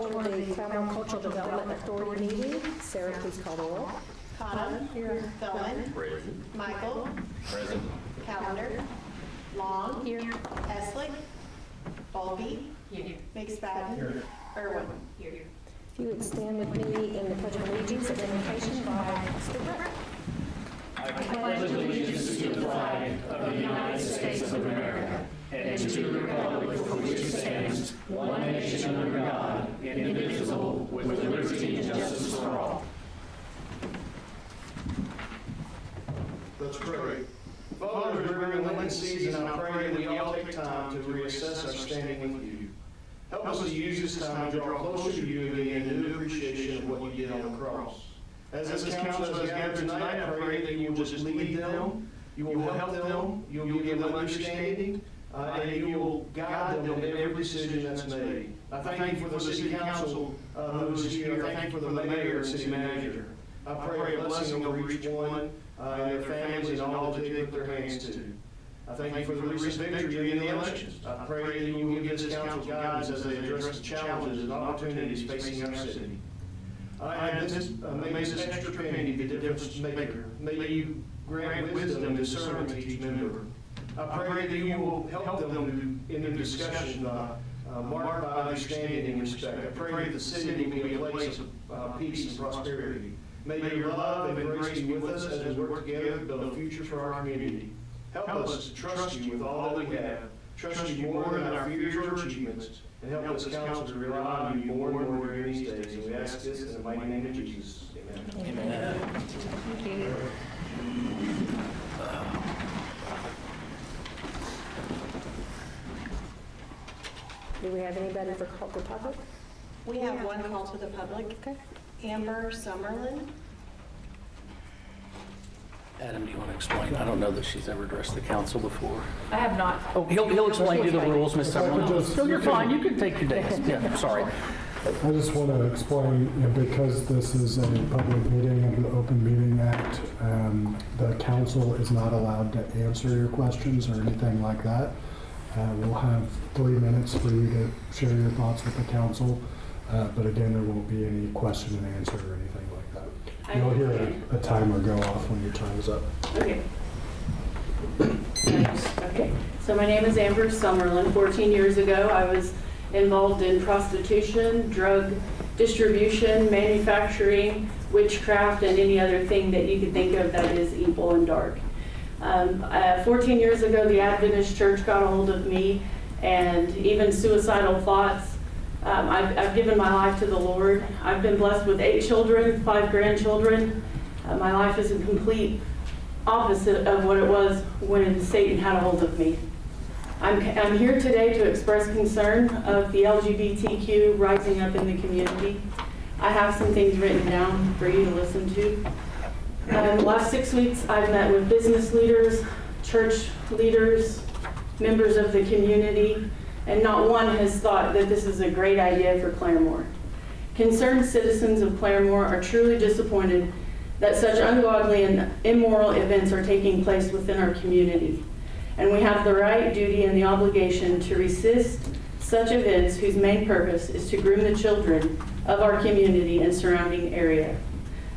order the Claremore Cultural Development Authority meeting. Sarah, please call the roll. Cotton. Here. Feldman. Present. Michael. Present. Callender. Long. Here. Eslick. Bulby. Here. McSpadden. Irwin. Here. If you would stand with me in the Pledge of Allegiance at invocation by Mr. Brett. I pledge allegiance to the flag of the United States of America and to the republic for which it stands, one nation under God, indivisible, with liberty and justice for all. Let's pray. Father, during the Lent season, I pray that we all take time to reassess our standing with you. Help us to use this time to draw closer to you again in new appreciation of what you did on the cross. As this council has gathered tonight, I pray that you will just lead them, you will help them, you will give them understanding, and you will guide them in every decision that's made. I thank you for the city council who is here. I thank you for the mayor and city manager. I pray a blessing over each one and their families and all that they put their hands to. I thank you for the recent victory in the elections. I pray that you will give this council guidance as they address the challenges and opportunities facing our city. And may this extra penny be the difference maker. May you grant wisdom and discernment to each member. I pray that you will help them in their discussion marked by understanding and respect. I pray that the city will be a place of peace and prosperity. May your love and grace be with us as we work together to build a future for our community. Help us to trust you with all that we have, trust you more than our fears or achievements, and help this council to rely on you more and more during these days. And we ask this in the mighty name of Jesus. Amen. Amen. Thank you. Do we have anybody for call to public? We have one call to the public. Okay. Amber Summerlin. Adam, do you want to explain? I don't know that she's ever addressed the council before. I have not. Oh, he'll explain to you the rules, Ms. Summerlin. So you're fine, you can take your days. Yeah, sorry. I just want to explain, because this is a public meeting under the Open Meeting Act, the council is not allowed to answer your questions or anything like that. We'll have 3 minutes for you to share your thoughts with the council, but again, there won't be any question and answer or anything like that. You'll hear a timer go off when your time is up. Okay. Okay. So my name is Amber Summerlin. 14 years ago, I was involved in prostitution, drug distribution, manufacturing, witchcraft, and any other thing that you could think of that is evil and dark. 14 years ago, the Adventist Church got a hold of me, and even suicidal thoughts. I've given my life to the Lord. I've been blessed with 8 children, 5 grandchildren. My life is a complete opposite of what it was when Satan had a hold of me. I'm here today to express concern of the LGBTQ rising up in the community. I have some things written down for you to listen to. The last 6 weeks, I've met with business leaders, church leaders, members of the community, and not one has thought that this is a great idea for Claremore. Concerned citizens of Claremore are truly disappointed that such ungodly and immoral events are taking place within our community. And we have the right, duty, and the obligation to resist such events whose main purpose is to groom the children of our community and surrounding area.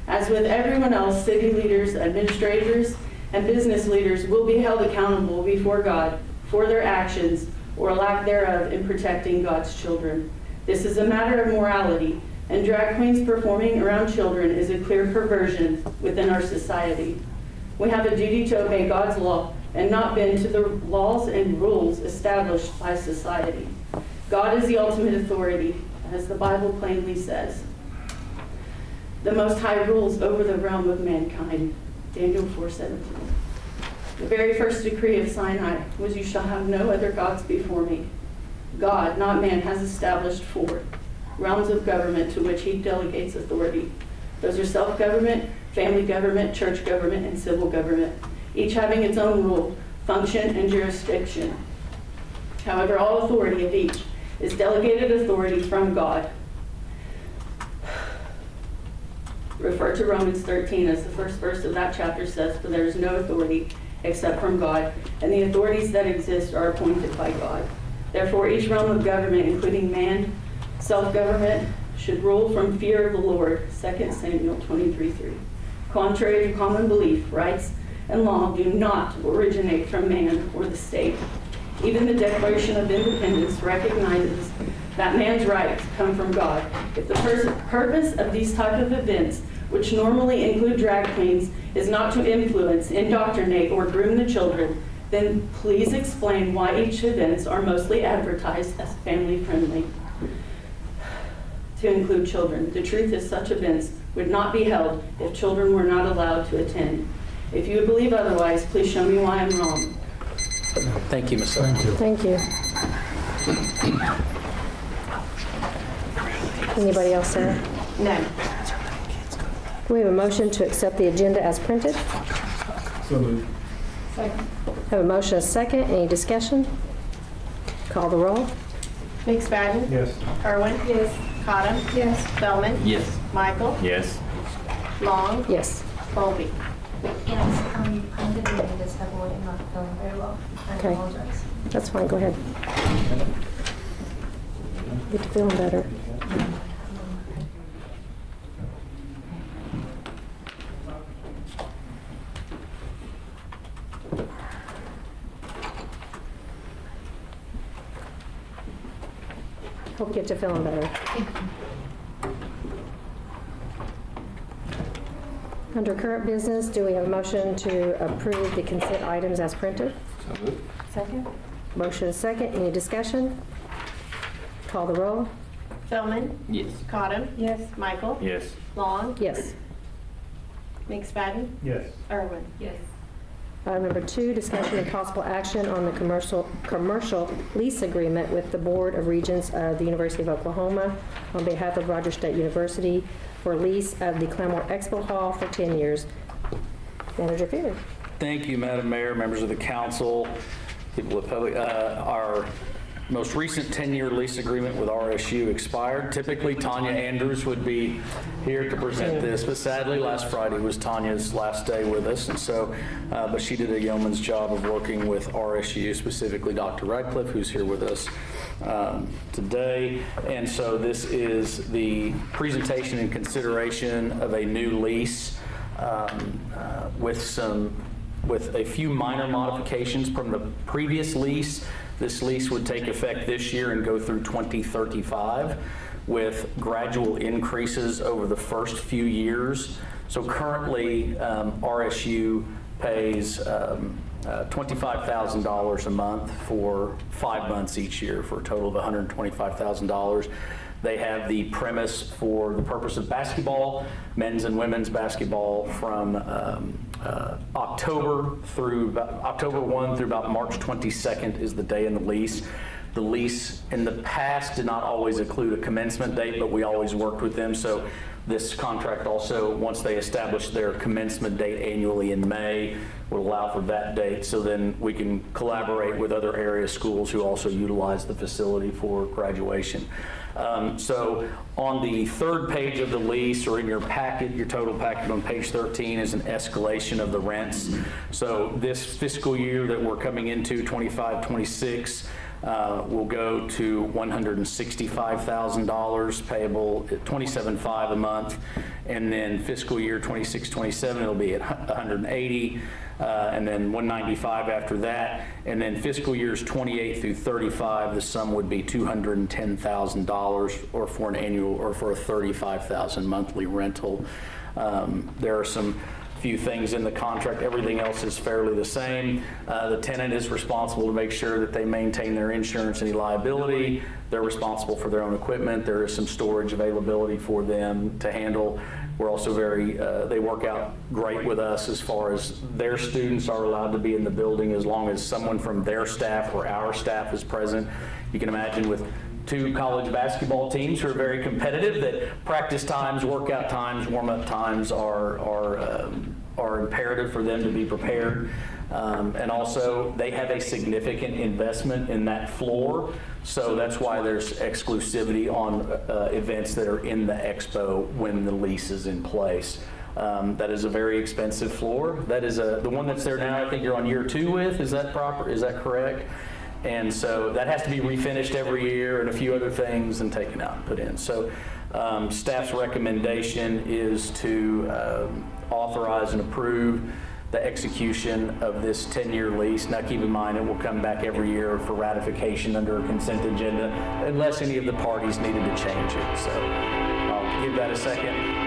As with everyone else, city leaders, administrators, and business leaders will be held accountable before God for their actions or lack thereof in protecting God's children. This is a matter of morality, and drag queens performing around children is a clear perversion within our society. We have a duty to obey God's law and not bend to the laws and rules established by society. God is the ultimate authority, as the Bible plainly says. The Most High rules over the realm of mankind, Daniel 4:17. The very first decree of Sinai was, "You shall have no other gods before me." God, not man, has established 4 realms of government to which he delegates authority. Those are self-government, family government, church government, and civil government, each having its own rule, function, and jurisdiction. However, all authority of each is delegated authority from God. Refer to Romans 13 as the first verse of that chapter says, "For there is no authority except from God, and the authorities that exist are appointed by God. Therefore, each realm of government, including man, Self-government should rule from fear of the Lord, 2 Samuel 23:3. Contrary to common belief, rights and law do not originate from man or the state. Even the Declaration of Independence recognizes that man's rights come from God. If the purpose of these type of events, which normally include drag queens, is not to influence, indoctrinate, or groom the children, then please explain why each events are mostly advertised as family-friendly to include children. The truth is such events would not be held if children were not allowed to attend. If you believe otherwise, please show me why I'm wrong. Thank you, Ms. Summerlin. Thank you. Thank you. Anybody else, Sarah? No. Do we have a motion to accept the agenda as printed? So moved. Have a motion, a second. Any discussion? Call the roll. McSpadden? Yes. Irwin? Yes. Cottom? Yes. Spellman? Yes. Michael? Yes. Long? Yes. Bowlby? Yes, I'm going to read this heavily and not feeling very well. I Okay. apologize. That's fine. Go ahead. Get to feeling better. Hope you get to feeling better. Under current business, do we have a motion to approve the consent items as printed? Second. Motion is second. Any discussion? Call the roll. Spellman? Yes. Cottom? Yes. Michael? Yes. Long? Yes. McSpadden? Yes. Irwin? Yes. Item number 2, discussion and possible action on the commercial lease agreement with the Board of Regents of the University of Oklahoma on behalf of Rogers State University for lease of the Claremore Expo Hall for 10 years. Manager Fear. Thank you, Madam Mayor, members of the council, people of public. Our most recent 10-year lease agreement with RSU expired. Typically, Tanya Andrews would be here to present this, but sadly, last Friday was Tanya's last day with us, and so, but she did a yeoman's job of working with RSU, specifically Dr. Radcliffe, who's here with us today. And so this is the presentation and consideration of a new lease with a few minor modifications from the previous lease. This lease would take effect this year and go through 2035 with gradual increases over the first few years. So currently, RSU pays $25,000 a month for 5 months each year for a total of $125,000. They have the premise for the purpose of basketball, men's and women's basketball from October 1 through about March 22nd is the day in the lease. The lease in the past did not always include a commencement date, but we always worked with them. So this contract also, once they establish their commencement date annually in May, would allow for that date. So then we can collaborate with other area schools who also utilize the facility for graduation. So on the third page of the lease, or in your packet, your total packet on page 13, is an escalation of the rents. So this fiscal year that we're coming into, 25-26, will go to $165,000 payable at $27,500 a month, and then fiscal year 26-27 it'll be at $180,000, and then $195,000 after that, and then fiscal years 28 through 35 the sum would be $210,000, or for an annual, or for a $35,000 monthly rental. There are some few things in the contract. Everything else is fairly the same. The tenant is responsible to make sure that they maintain their insurance, any liability. They're responsible for their own equipment. There is some storage availability for them to handle. We're also they work out great with us as far as their students are allowed to be in the building as long as someone from their staff or our staff is present. You can imagine with 2 college basketball teams who are very competitive, that practice times, workout times, warm-up times are imperative for them to be prepared. And also, they have a significant investment in that floor, so that's why there's exclusivity on events that are in the expo when the lease is in place. That is a very expensive floor. That is the one that's there now. I think you're on year 2 with. Is that proper? Is that correct? And so that has to be refinished every year and a few other things and taken out and put in. So staff's recommendation is to authorize and approve the execution of this 10-year lease. Now keep in mind, it will come back every year for ratification under a consent agenda unless any of the parties needed to change it. So I'll give that a second.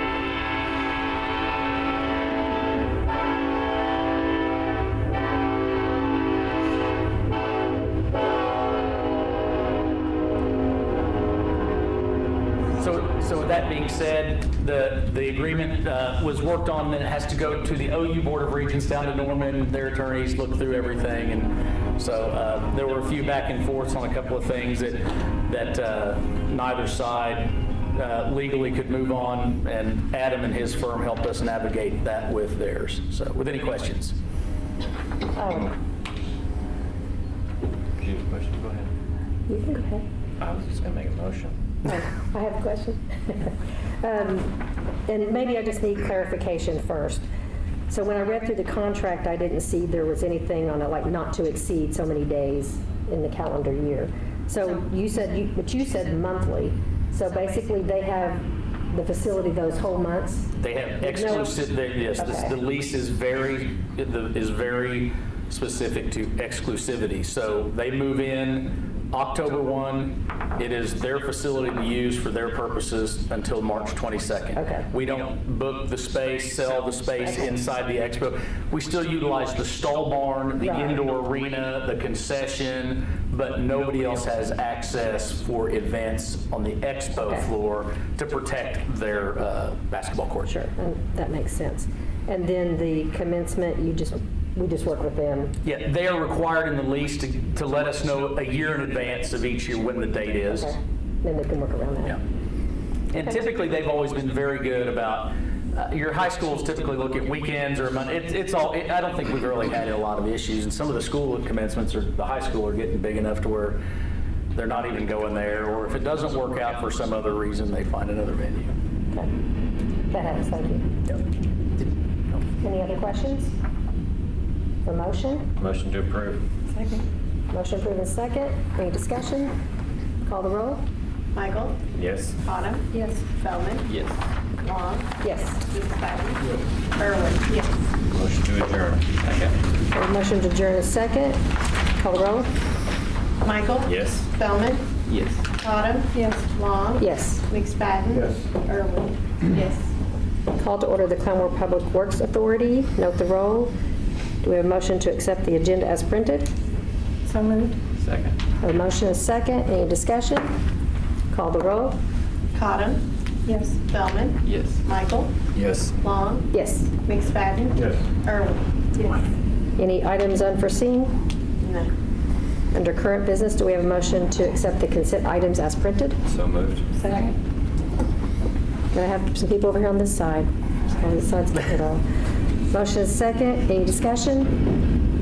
So with that being said, the agreement was worked on, and it has to go to the OU Board of Regents down to Norman. Their attorneys looked through everything, and so there were a few back and forths on a couple of things that neither side legally could move on, and Adam and his firm helped us navigate that with theirs. So with any questions? Oh, Do you have a question? Go ahead. you can go ahead. I was just gonna make a motion. Oh, I have a question. And maybe I just need clarification first. So when I read through the contract, I didn't see there was anything on it, like not to exceed so many days in the calendar year. So you said, but you said monthly. So basically, they have the facility those whole months? They have exclusive, yes, Okay. the lease is very specific to exclusivity. So they move in October 1, it is their facility to use for their purposes until March 22nd. Okay. We don't book the space, sell the space Okay. inside the expo. We still utilize the stall barn, the Right. indoor arena, the concession, but nobody else has access for events on the expo Okay. floor to protect their basketball court. Sure, and that makes sense. And then the commencement, we just work with them? Yeah, they are required in the lease to let us know a year in advance of each year when the date is. Okay. Then they can work around that? Yeah. And typically, they've always been very good about, your high schools typically look at weekends or Monday. I don't think we've really had a lot of issues. And some of the school commencements, the high school are getting big enough to where they're not even going there. Or if it doesn't work out for some other reason, they find another venue. Okay. That helps, thank you. Any other questions? A motion? Motion to approve. Motion approved and second. Any discussion? Call the roll? Michael? Yes. Autumn? Yes. Feldman? Yes. Long? Yes. McSpadden? Irwin? Yes. Motion to adjourn. Second. Motion to adjourn is second. Call the roll? Michael? Yes. Feldman? Yes. Autumn? Yes. Long? Yes. McSpadden? Yes. Irwin? Yes. Call to order the Claremore Public Works Authority. Note the roll. Do we have a motion to accept the agenda as printed? So moved. Second. A motion is second. Any discussion? Call the roll? Cottom? Yes. Feldman? Yes. Michael? Yes. Long? Yes. Yes. McSpadden? Irwin? Yes. Any items unforeseen? No. Under current business, do we have a motion to accept the consent items as printed? So moved. Second. Can I have some people over here on this side? On this side's getting it all. Motion is second. Any discussion?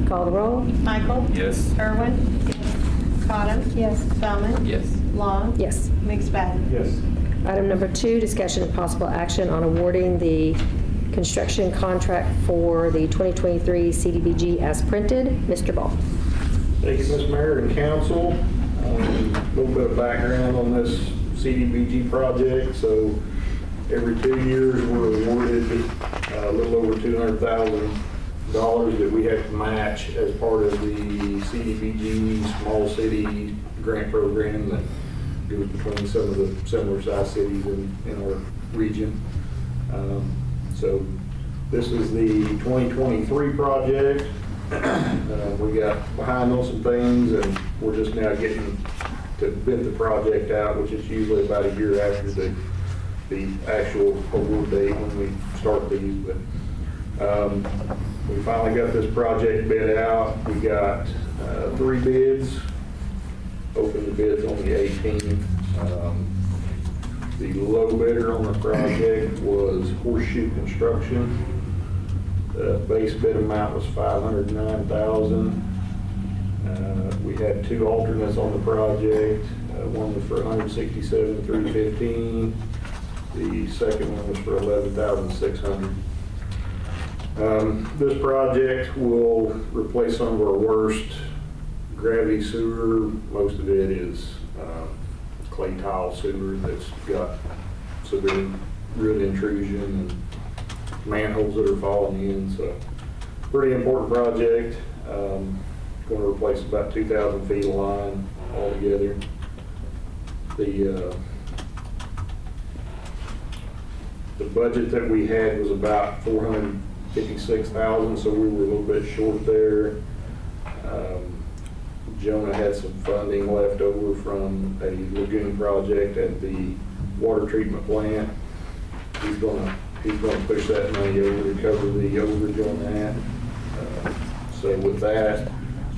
Call the roll? Michael? Yes. Irwin? Yes. Cottom? Yes. Feldman? Yes. Long? Yes. McSpadden? Yes. Item number 2, discussion and possible action on awarding the construction contract for the 2023 CDBG as printed. Mr. Ball. Thank you, Mr. Mayor and Council. A little bit of background on this CDBG project. So every 2 years, we're awarded a little over $200,000 that we have to match as part of the CDBG Small City Grant Program that goes between some of the similar sized cities in our region. So this is the 2023 project. We got behind on some things, and we're just now getting to bid the project out, which is usually about a year after the actual award date when we start these. But we finally got this project bid out. We got 3 bids. Opened the bids on the 18th. The low bidder on the project was Horseshoe Construction. The base bid amount was $509,000. We had 2 alternates on the project. One was for $167,315. The second one was for $11,600. This project will replace some of our worst gravity sewer. Most of it is clay tile sewer that's got severe root intrusion and manholes that are falling in. So pretty important project. Going to replace about 2,000 feet of line altogether. The budget that we had was about $456,000, so we were a little bit short there. Jonah had some funding left over from a lagoon project at the water treatment plant. He's going to push that money over to cover the overage on that. So with that,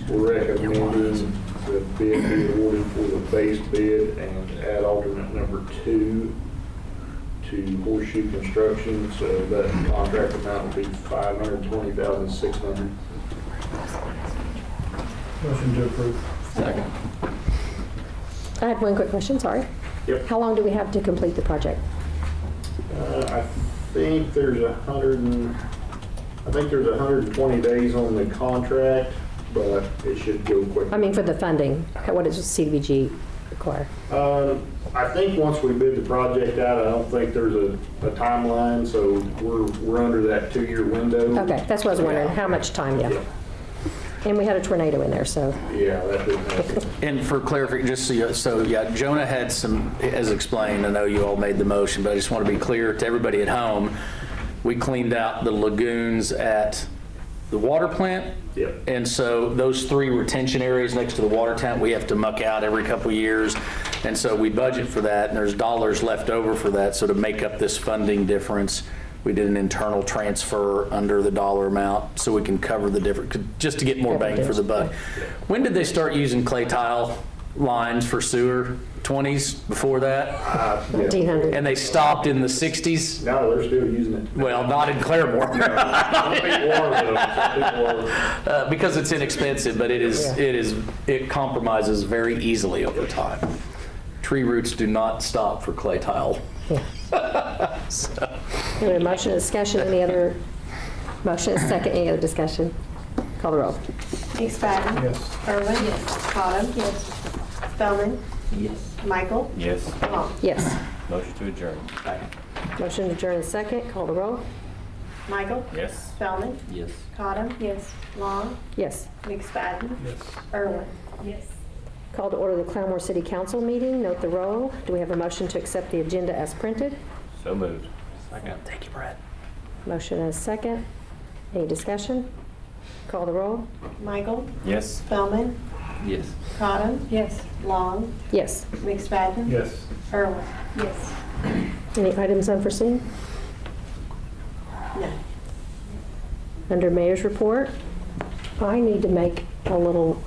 we're recommending the bid be awarded for the base bid and add alternate number 2 to Horseshoe Construction. So that contract amount will be $520,600. Motion to approve. Second. I had one quick question, sorry. Yep. How long do we have to complete the project? I think there's 120 days on the contract, but it should go quick. I mean, for the funding, what does CDBG require? I think once we bid the project out, I don't think there's a timeline, so we're under that 2-year window. Okay, that's what I was wondering, how much time, yeah. Yeah. And we had a tornado in there, so. Yeah, that didn't happen. And for clarification, just so yeah, Jonah had some, as explained, I know you all made the motion, but I just want to be clear to everybody at home, we cleaned out the lagoons at the water plant. Yep. And so those 3 retention areas next to the water tank, we have to muck out every couple of years. And so we budget for that, and there's dollars left over for that. So to make up this funding difference, we did an internal transfer under the dollar amount so we can cover the difference, just to get more bang for the buck. When did they start using clay tile lines for sewer? 20s, before that? 1,900. And they stopped in the 60s? No, they're still using it. Well, not in Claremore. Some people are, though. Some people are. Because it's inexpensive, but it compromises very easily over time. Tree roots do not stop for clay tile. Yeah. Anyway, motion and discussion, any other, motion and second, any other discussion? Call the roll. McSpadden. Yes. Irwin. Yes. Cottom. Yes. Spelman. Yes. Michael. Yes. Long. Yes. Motion to adjourn. Motion to adjourn is second, call the roll. Michael. Yes. Spelman. Yes. Cottom. Yes. Long. Yes. McSpadden. Yes. Irwin. Yes. Call to order the Claremore City Council meeting, note the roll. Do we have a motion to accept the agenda as printed? So moved. Second. Thank you, Brad. Motion is second, any discussion? Call the roll. Michael. Yes. Spelman. Yes. Cottom. Yes. Long. Yes. McSpadden. Yes. Irwin. Yes. Any items unforeseen? No. Under Mayor's report, I need to make a little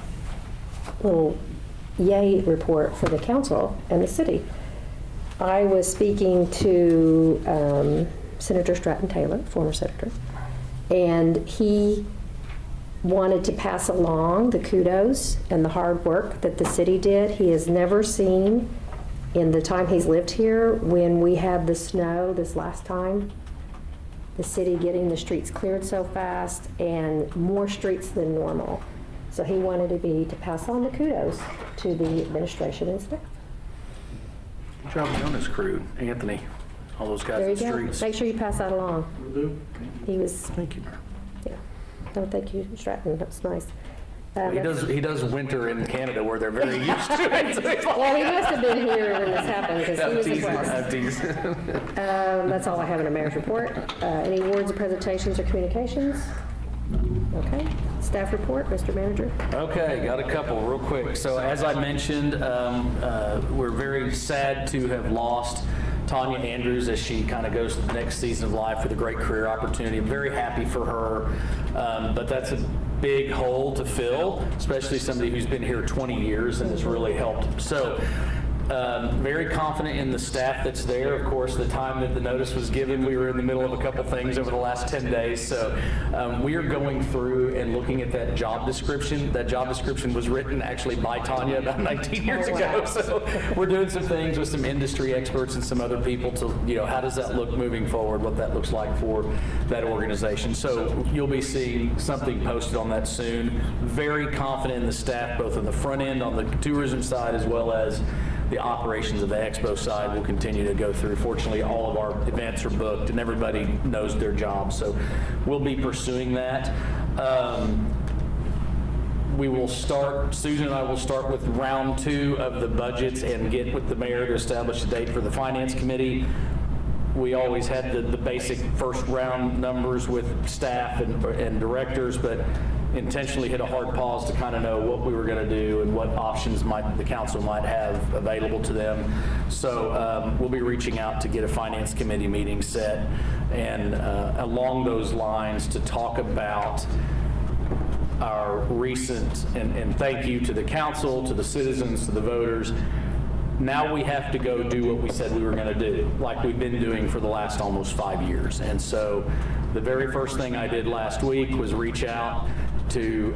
yay report for the council and the city. I was speaking to Senator Stratton Taylor, former senator, and he wanted to pass along the kudos and the hard work that the city did. He has never seen, in the time he's lived here, when we had the snow this last time, the city getting the streets cleared so fast and more streets than normal. So he wanted to pass on the kudos to the administration and staff. Good job, Jonah's crew, Anthony, all those guys There in you the go. streets. Make sure you pass that along. Will do. He was, Thank you. yeah. No, thank you, Stratton. That's nice. He does winter in Canada where they're very used to it. So it's like- Well, he must have been here when this happened because he I'm was teasing, impressed. I'm teasing. That's all I have in a mayor's report. Any awards or presentations or communications? Okay. Staff report, Mr. Manager. Okay, got a couple real quick. So as I mentioned, we're very sad to have lost Tanya Andrews as she kind of goes to the next season of life with a great career opportunity. I'm very happy for her, but that's a big hole to fill, especially somebody who's been here 20 years and has really helped. So Very confident in the staff that's there. Of course, the time that the notice was given, we were in the middle of a couple things over the last 10 days. So we are going through and looking at that job description. That job description was written actually by Tanya about 19 years ago. So we're doing some things with some industry experts and some other people to, how does that look moving forward, what that looks like for that organization. So you'll be seeing something posted on that soon. Very confident in the staff, both on the front end on the tourism side as well as the operations of the expo side will continue to go through. Fortunately, all of our events are booked and everybody knows their job. So we'll be pursuing that. We will start, Susan and I will start with round 2 of the budgets and get with the mayor to establish a date for the finance committee. We always had the basic first round numbers with staff and directors, but intentionally hit a hard pause to kind of know what we were going to do and what options the council might have available to them. So we'll be reaching out to get a finance committee meeting set and along those lines to talk about our recent, and thank you to the council, to the citizens, to the voters. Now we have to go do what we said we were going to do, like we've been doing for the last almost 5 years. And so the very first thing I did last week was reach out to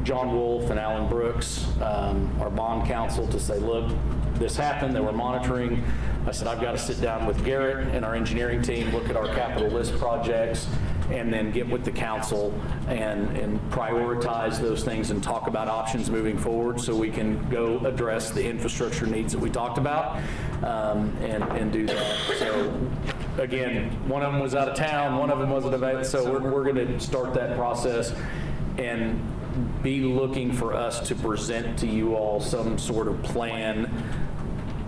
John Wolf and Alan Brooks, our bond counsel, to say, look, this happened, that we're monitoring. I said, I've got to sit down with Garrett and our engineering team, look at our capital list projects, and then get with the council and prioritize those things and talk about options moving forward so we can go address the infrastructure needs that we talked about and do that. So again, one of them was out of town, one of them wasn't available, so we're going to start that process and be looking for us to present to you all some sort of plan.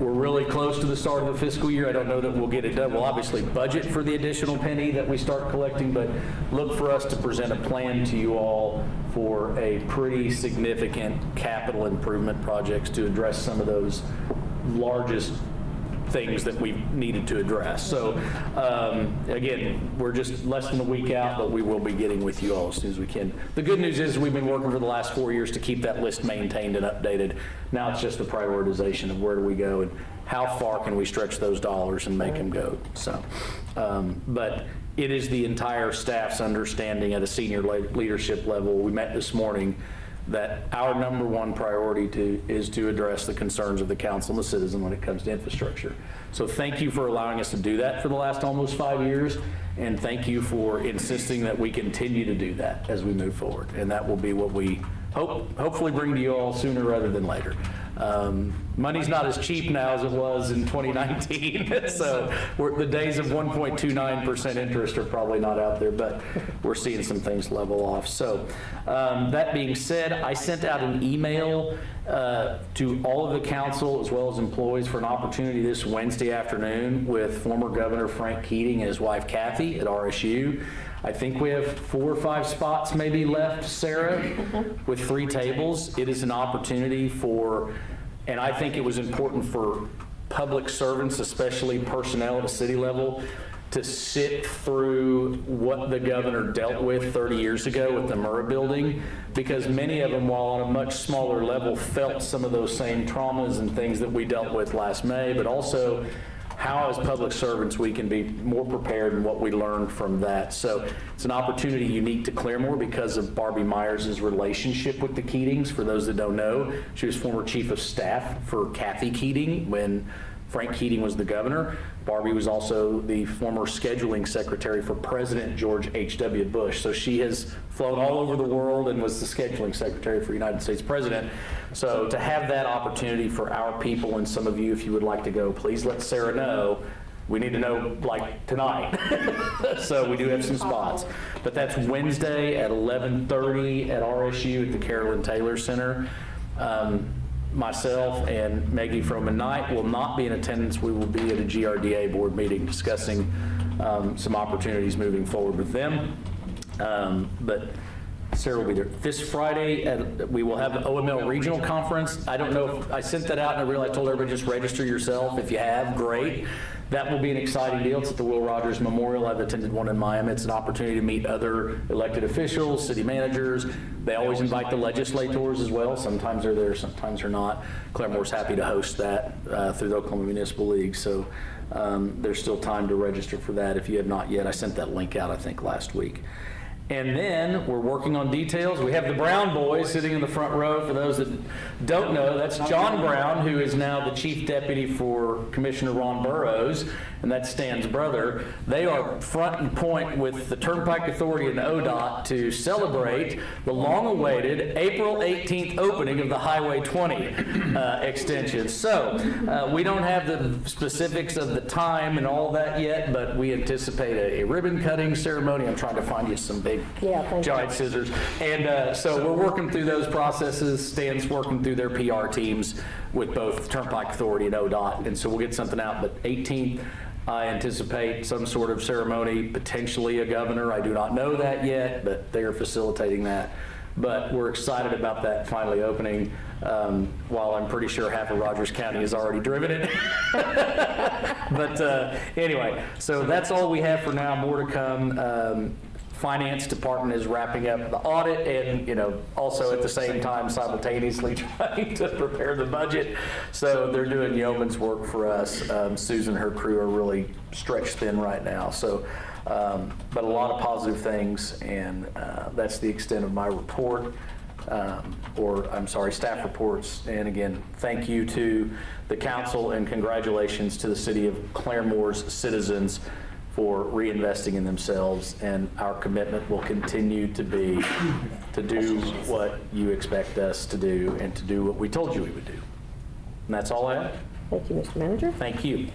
We're really close to the start of the fiscal year. I don't know that we'll get it done. We'll obviously budget for the additional penny that we start collecting, but look for us to present a plan to you all for a pretty significant capital improvement projects to address some of those largest things that we've needed to address. So again, we're just less than a week out, but we will be getting with you all as soon as we can. The good news is we've been working for the last 4 years to keep that list maintained and updated. Now it's just the prioritization of where do we go and how far can we stretch those dollars and make them go. So, but it is the entire staff's understanding at a senior leadership level. We met this morning that our number one priority is to address the concerns of the council and the citizen when it comes to infrastructure. So thank you for allowing us to do that for the last almost 5 years, and thank you for insisting that we continue to do that as we move forward. And that will be what we hopefully bring to you all sooner rather than later. Money's not as cheap now as it was in 2019, so the days of 1.29% interest are probably not out there, but we're seeing some things level off. So that being said, I sent out an email to all of the council as well as employees for an opportunity this Wednesday afternoon with former Governor Frank Keating and his wife Kathy at RSU. I think we have 4 or 5 spots maybe left, Sarah, with 3 tables. It is an opportunity for, and I think it was important for public servants, especially personnel at a city level, to sit through what the governor dealt with 30 years ago with the Murrah building, because many of them, while on a much smaller level, felt some of those same traumas and things that we dealt with last May, but also how as public servants we can be more prepared in what we learned from that. So it's an opportunity unique to Claremore because of Barbie Myers' relationship with the Keatings. For those that don't know, she was former chief of staff for Kathy Keating when Frank Keating was the governor. Barbie was also the former scheduling secretary for President George H.W. Bush. So she has flown all over the world and was the scheduling secretary for United States President. So to have that opportunity for our people, and some of you, if you would like to go, please let Sarah know. We need to know like tonight. So we do have some spots. But that's Wednesday at 11:30 at RSU at the Carolyn Taylor Center. Myself and Maggie Froman Knight will not be in attendance. We will be at a GRDA board meeting discussing some opportunities moving forward with them. But Sarah will be there. This Friday, we will have the OML Regional Conference. I don't know if I sent that out, and I told everybody just register yourself. If you have, great. that will be an exciting deal. It's at the Will Rogers Memorial. I've attended one in Miami. It's an opportunity to meet other elected officials, city managers. They always invite the legislators as well. Sometimes they're there, sometimes they're not. Claremore's happy to host that through the Oklahoma Municipal League. So there's still time to register for that if you have not yet. I sent that link out, I think, last week. And then we're working on details. We have the Brown boys sitting in the front row. For those that don't know, that's John Brown, who is now the chief deputy for Commissioner Ron Burrows, and that's Stan's brother. They are front and point with the Turnpike Authority and ODOT to celebrate the long-awaited April 18th opening of the Highway 20 extension. So we don't have the specifics of the time and all that yet, but we anticipate a ribbon-cutting ceremony. I'm trying to find you some big giant scissors. And so we're working through those processes. Stan's working through their PR teams with both Turnpike Authority and ODOT. And so we'll get something out. But 18th, I anticipate some sort of ceremony, potentially a governor. I do not know that yet, but they are facilitating that. But we're excited about that finally opening, while I'm pretty sure half of Rogers County has already driven it. But anyway, so that's all we have for now. More to come. Finance department is wrapping up the audit and, also at the same time simultaneously trying to prepare the budget. So they're doing yeoman's work for us. Susan and her crew are really stretched thin right now. So, but a lot of positive things, and that's the extent of my report, staff reports. And again, thank you to the council and congratulations to the city of Claremore's citizens for reinvesting in themselves, and our commitment will continue to be to do what you expect us to do and to do what we told you we would do. And that's all I have. Thank you, Mr. Manager. Thank you.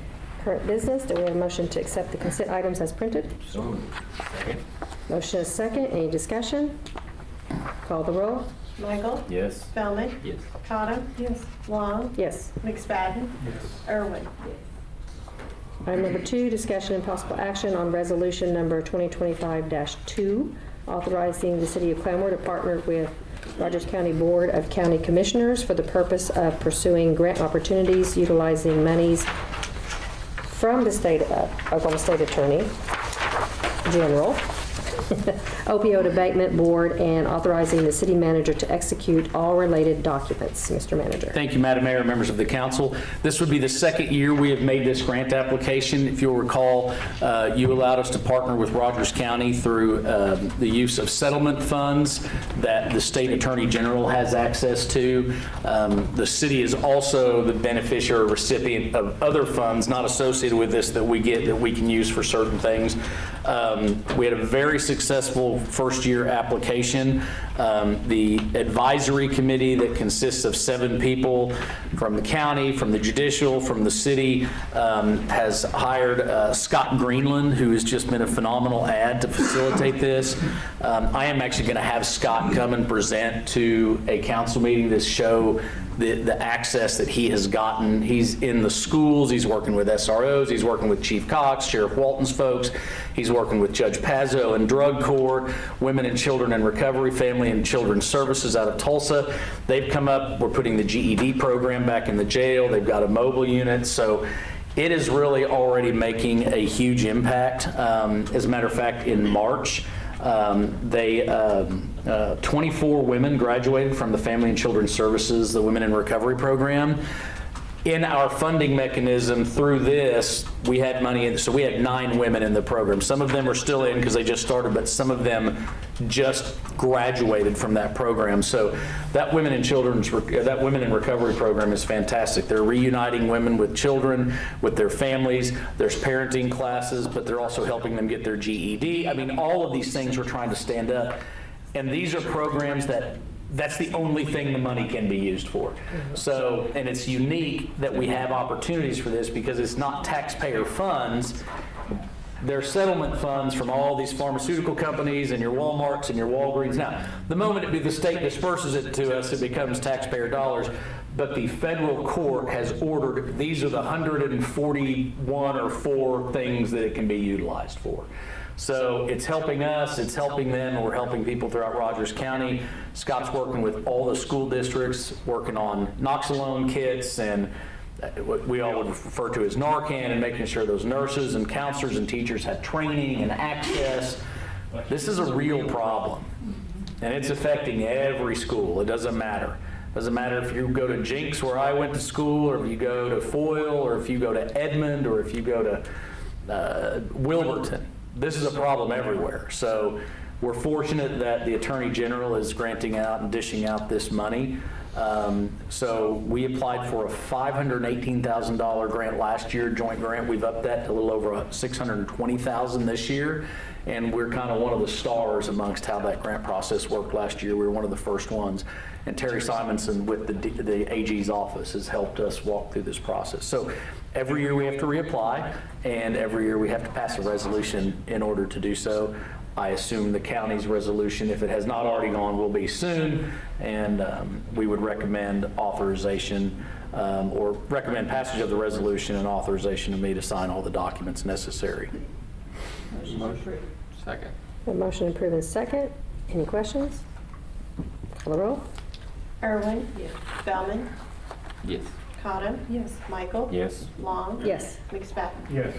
Current business, do we have a motion to accept the consent items as printed? So moved. Second. Motion is second. Any discussion? Call the roll. Michael? Yes. Feldman? Yes. Cottom? Yes. Long? Yes. McSpadden? Yes. Irwin? Item number 2, discussion and possible action on resolution number 2025-2, authorizing the city of Claremore to partner with Rogers County Board of County Commissioners for the purpose of pursuing grant opportunities utilizing monies from the state Oklahoma State Attorney General, Opioid Abatement Board, and authorizing the city manager to execute all related documents. Mr. Manager. Thank you, Madam Mayor, members of the council. This would be the second year we have made this grant application. If you'll recall, you allowed us to partner with Rogers County through the use of settlement funds that the state attorney general has access to. The city is also the beneficiary or recipient of other funds not associated with this that we get that we can use for certain things. We had a very successful first year application. The advisory committee that consists of 7 people from the county, from the judicial, from the city, has hired Scott Greenland, who has just been a phenomenal add to facilitate this. I am actually going to have Scott come and present to a council meeting to show the access that he has gotten. He's in the schools, he's working with SROs, he's working with Chief Cox, Sheriff Walton's folks, he's working with Judge Pazzo and Drug Court, Women and Children in Recovery, Family and Children's Services out of Tulsa. They've come up, we're putting the GED program back in the jail, they've got a mobile unit, so it is really already making a huge impact. As a matter of fact, in March, 24 women graduated from the Family and Children's Services, the Women in Recovery program. In our funding mechanism through this, we had money in, so we had 9 women in the program. Some of them are still in because they just started, but some of them just graduated from that program. So that Women in Recovery program is fantastic. They're reuniting women with children, with their families. There's parenting classes, but they're also helping them get their GED. I mean, all of these things we're trying to stand up. And these are programs that's the only thing the money can be used for. So, and it's unique that we have opportunities for this because it's not taxpayer funds. They're settlement funds from all these pharmaceutical companies and your Walmarts and your Walgreens. Now, the moment the state disperses it to us, it becomes taxpayer dollars. But the federal court has ordered, these are the 141 or 4 things that it can be utilized for. So it's helping us, it's helping them, and we're helping people throughout Rogers County. Scott's working with all the school districts, working on Noxalone kits and what we all would refer to as Narcan, and making sure those nurses and counselors and teachers had training and access. This is a real problem, and it's affecting every school. It doesn't matter. It doesn't matter if you go to Jinx, where I went to school, or if you go to Foyle, or if you go to Edmond, or if you go to Wilburton. This is a problem everywhere. So we're fortunate that the Attorney General is granting out and dishing out this money. So we applied for a $518,000 grant last year, joint grant. We've upped that to a little over $620,000 this year. And we're kind of one of the stars amongst how that grant process worked last year. We were one of the first ones. And Terry Simonson with the AG's office has helped us walk through this process. So every year we have to reapply, and every year we have to pass a resolution in order to do so. I assume the county's resolution, if it has not already gone, will be soon, and we would recommend authorization or recommend passage of the resolution and authorization of me to sign all the documents necessary. Second. A motion approved and second. Any questions? Call the roll. Irwin. Yes. Spellman. Yes. Cottom. Yes. Michael. Yes. Long. Yes. McSpadden. Yes.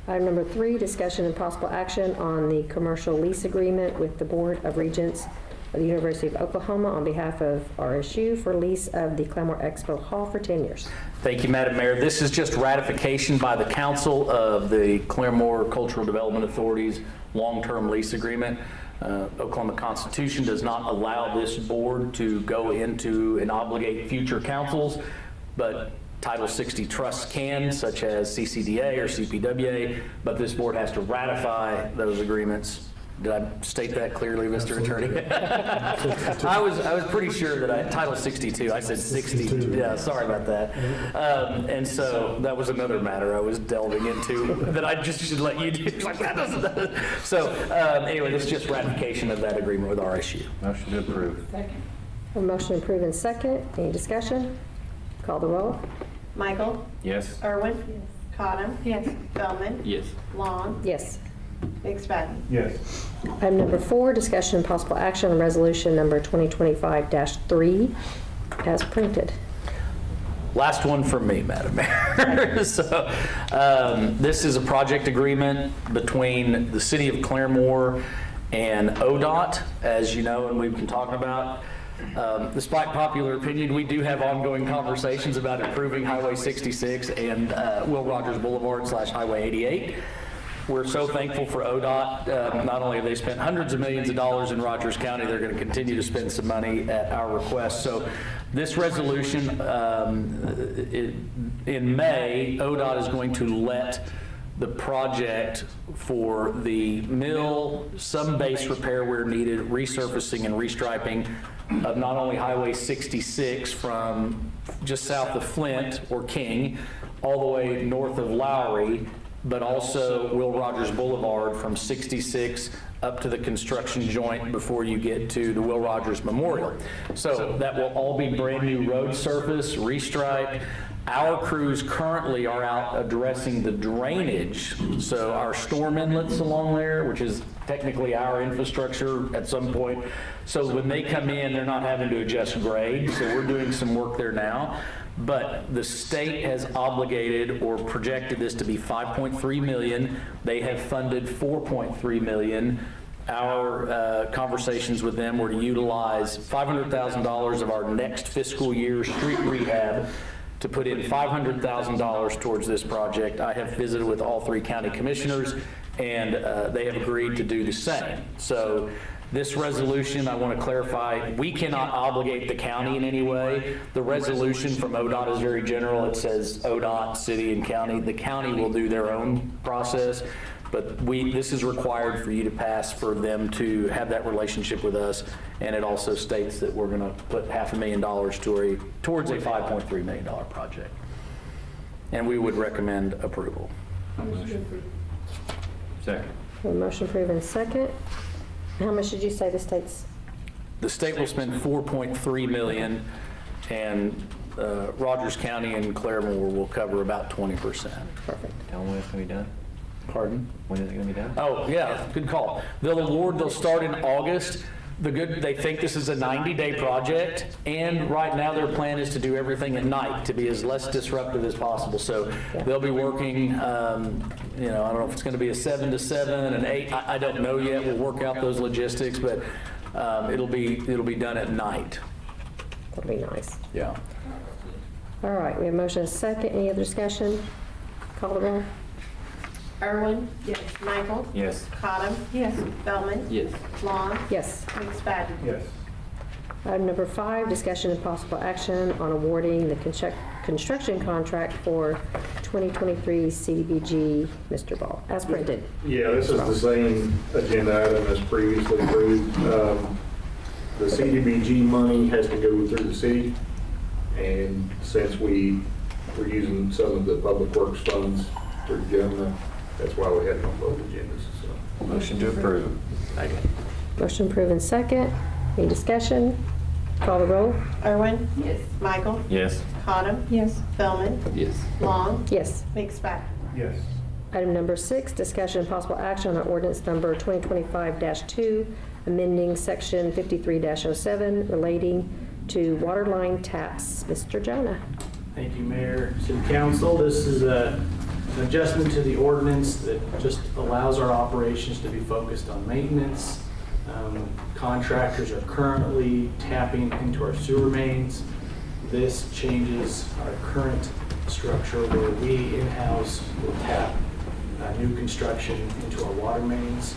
Item number 3, discussion and possible action on the commercial lease agreement with the Board of Regents of the University of Oklahoma on behalf of RSU for lease of the Claremore Expo Hall for 10 years. Thank you, Madam Mayor. This is just ratification by the council of the Claremore Cultural Development Authority's long-term lease agreement. Oklahoma Constitution does not allow this board to go into and obligate future councils, but Title 60 trusts can, such as CCDA or CPWA, but this board has to ratify those agreements. Did I state that clearly, Mr. Attorney? I was pretty sure that Title 62, I said 60. Yeah, sorry about that. And so that was another matter I was delving into that I just should let you do. Like, that doesn't. So anyway, this is just ratification of that agreement with RSU. Motion to approve. Second. A motion approved and second. Any discussion? Call the roll. Michael. Yes. Irwin. Yes. Cottom. Yes. Spellman. Yes. Long. Yes. McSpadden. Yes. Item number 4, discussion and possible action on resolution number 2025-3 as printed. Last one from me, Madam Mayor. So this is a project agreement between the city of Claremore and ODOT, as you know, and we've been talking about. Despite popular opinion, we do have ongoing conversations about improving Highway 66 and Will Rogers Boulevard / Highway 88. We're so thankful for ODOT. Not only have they spent hundreds of millions of dollars in Rogers County, they're going to continue to spend some money at our request. So this resolution, in May, ODOT is going to let the project for the mill, some base repair where needed, resurfacing and restriping of not only Highway 66 from just south of Flint or King, all the way north of Lowry, but also Will Rogers Boulevard from 66 up to the construction joint before you get to the Will Rogers Memorial. So that will all be brand new road surface, restripe. Our crews currently are out addressing the drainage, so our storm inlets along there, which is technically our infrastructure at some point. So when they come in, they're not having to adjust grade, so we're doing some work there now. But the state has obligated or projected this to be $5.3 million. They have funded $4.3 million. Our conversations with them were to utilize $500,000 of our next fiscal year's street rehab to put in $500,000 towards this project. I have visited with all 3 county commissioners, and they have agreed to do the same. So this resolution, I want to clarify, we cannot obligate the county in any way. The resolution from ODOT is very general. It says ODOT, city and county. The county will do their own process, but this is required for you to pass for them to have that relationship with us. And it also states that we're going to put $500,000 towards a $5.3 million project. And we would recommend approval. Second. A motion approved and second. How much did you say the state's? The state will spend $4.3 million, and Rogers County and Claremore will cover about 20%. Perfect. Tell them when it's going to be done. Pardon? When is it going to be done? Oh, yeah, good call. They'll start in August. They think this is a 90-day project, and right now their plan is to do everything at night to be as less disruptive as possible. So they'll be working, I don't know if it's going to be a 7 to 7, an 8, I don't know yet. We'll work out those logistics, but it'll be done at night. That'd be nice. Yeah. All right, we have motion and second. Any other discussion? Call the roll. Irwin. Yes. Michael. Yes. Cottom. Yes. Feldman. Yes. Long. Yes. McSpadden. Yes. Item number 5, discussion and possible action on awarding the construction contract for 2023 CDBG, Mr. Ball, as printed. Yeah, this is the same agenda item as previously approved. The CDBG money has to go through the city, and since we're using some of the public works funds through Gemini, that's why we had it on both agendas. So. Motion to approve. Second. Motion approved and second. Any discussion? Call the roll. Irwin. Yes. Michael. Yes. Cottom. Yes. Feldman. Yes. Long. Yes. McSpadden. Yes. Item number 6, discussion and possible action on ordinance number 2025-2, amending section 53-07 relating to water line taps. Mr. Jonah. Thank you, Mayor, City Council. This is an adjustment to the ordinance that just allows our operations to be focused on maintenance. Contractors are currently tapping into our sewer mains. This changes our current structure where we in-house will tap new construction into our water mains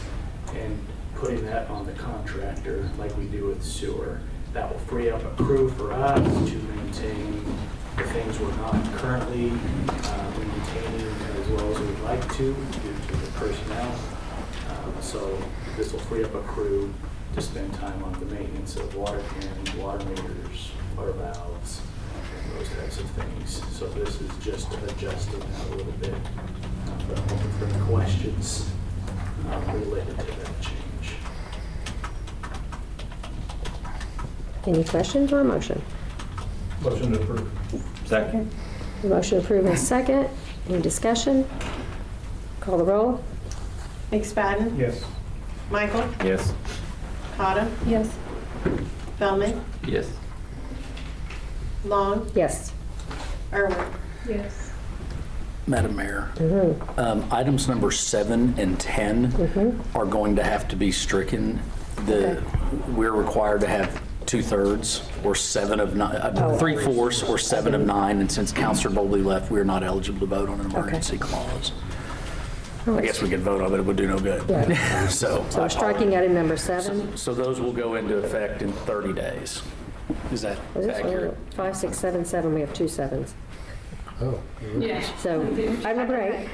and putting that on the contractor like we do with sewer. That will free up a crew for us to maintain the things we're not currently maintaining as well as we'd like to due to the personnel. So this will free up a crew to spend time on the maintenance of water cans, water meters, water valves, and those types of things. So this is just adjusting that a little bit. But I'm looking for any questions related to that change. Any questions or a motion? Motion to approve. Second. Motion approved and second. Any discussion? Call the roll. McSpadden. Yes. Michael. Yes. Cottom. Yes. Feldman. Yes. Long. Yes. Irwin. Yes. Madam Mayor, items number 7 and 10 are going to have to be stricken. We're required to have 2/3 or 7 of 9, 3/4 or 7 of 9, and since Councilor Bowley left, we're not eligible to vote on an emergency clause. I guess we could vote on it, it would do no good. Right. So We're striking item number 7. So those will go into effect in 30 days. Is that Is this accurate? 5, 6, 7, 7? We have 2 7s. Oh. So, item number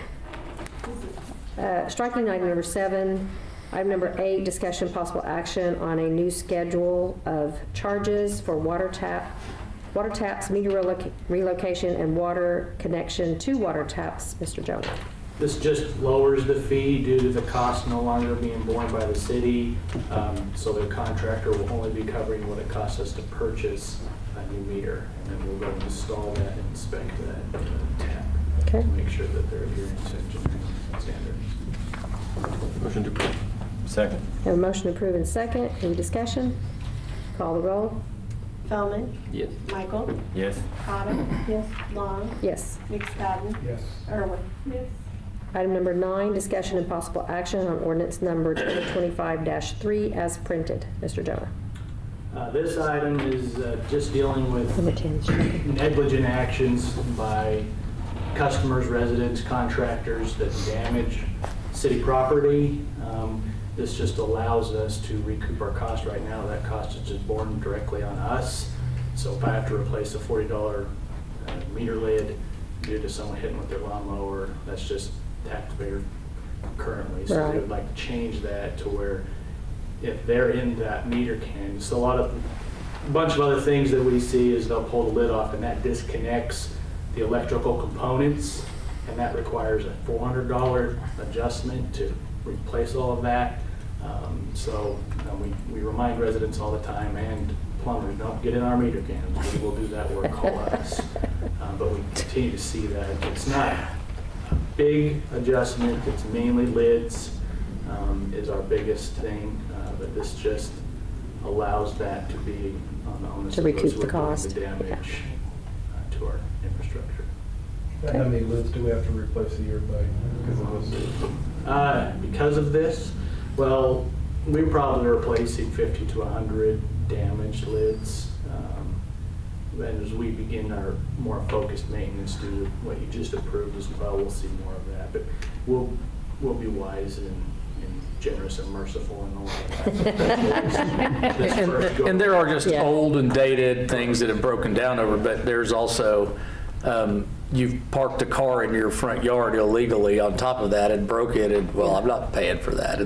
8, striking item number 7. Item number 8, discussion possible action on a new schedule of charges for water taps, meter relocation, and water connection to water taps. Mr. Jonah. This just lowers the fee due to the cost no longer being borne by the city. So the contractor will only be covering what it costs us to purchase a new meter. And then we'll go install that and inspect that tap Okay. to make sure that they're adhering to engineering standards. Motion to approve. Second. Have a motion approved and second. Any discussion? Call the roll. Feldman. Yes. Michael. Yes. Cottom. Yes. Long. Yes. McSpadden. Yes. Irwin. Yes. Item number 9, discussion and possible action on ordinance number 2025-3 as printed. Mr. Jonah. This item is just dealing with Number 10 is stricken. negligent actions by customers, residents, contractors that damage city property. This just allows us to recoup our cost. Right now, that cost is just borne directly on us. So if I have to replace a $40 meter lid due to someone hitting with their lawnmower, that's just taxpayer currently. So we would like to change that to where if they're in that meter can, so a bunch of other things that we see is they'll pull the lid off and that disconnects the electrical components, and that requires a $400 adjustment to replace all of that. So we remind residents all the time, and plumbers, don't get in our meter cans. We will do that work, call us. But we continue to see that. It's not a big adjustment. It's mainly lids is our biggest thing. But this just allows that to be on the onus To of those recoup who the are doing cost. the damage to our infrastructure. How many lids do we have to replace a year by because of this? Because of this, well, we're probably replacing 50 to 100 damaged lids. And as we begin our more focused maintenance due to what you just approved as well, we'll see more of that. But we'll be wise and generous and merciful and all of that. This first go And there are just Yeah. old and dated things that have broken down over, but there's also, you've parked a car in your front yard illegally on top of that and broke it, and, well, I'm not paying for that.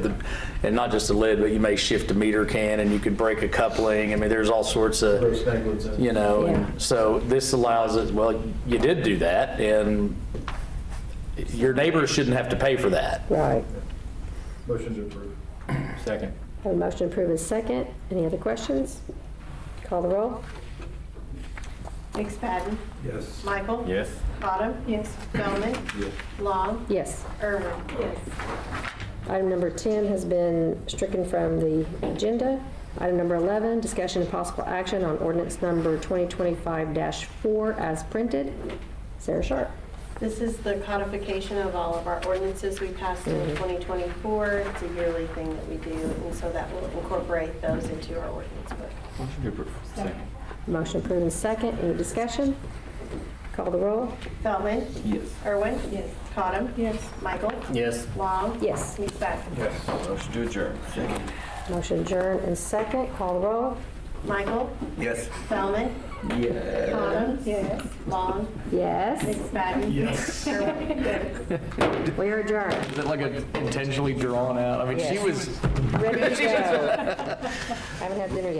And not just a lid, but you may shift a meter can, and you could break a coupling. I mean, there's all sorts of, Gross negligence. you know, Yeah. and so this allows it, well, you did do that, and your neighbors shouldn't have to pay for that. Right. Motion to approve. Second. Have a motion to approve is second. Any other questions? Call the roll. McSpadden. Yes. Michael. Yes. Cottom. Yes. Spelman. Yes. Long. Yes. Irwin. Yes. Item number 10 has been stricken from the agenda. Item number 11, discussion and possible action on ordinance number 2025-4 as printed. Sarah Sharp. This is the codification of all of our ordinances we passed in 2024. It's a yearly thing that we do, and so that will incorporate those into our ordinance book. Motion to approve. Second. Motion approved in second. Any discussion? Call the roll. Feldman. Yes. Irwin. Yes. Cottom. Yes. Michael. Yes. Long. Yes. McSpadden. Yes. Motion to adjourn. Second. Motion adjourned in second. Call the roll. Michael. Yes. Feldman. Yes. Cottom. Yes. Long. Yes. McSpadden. Yes. Irwin. Yes. We are adjourned. Is that like a intentionally drawn out? I mean, she Yes. was Ready to go. Haven't had dinner yet.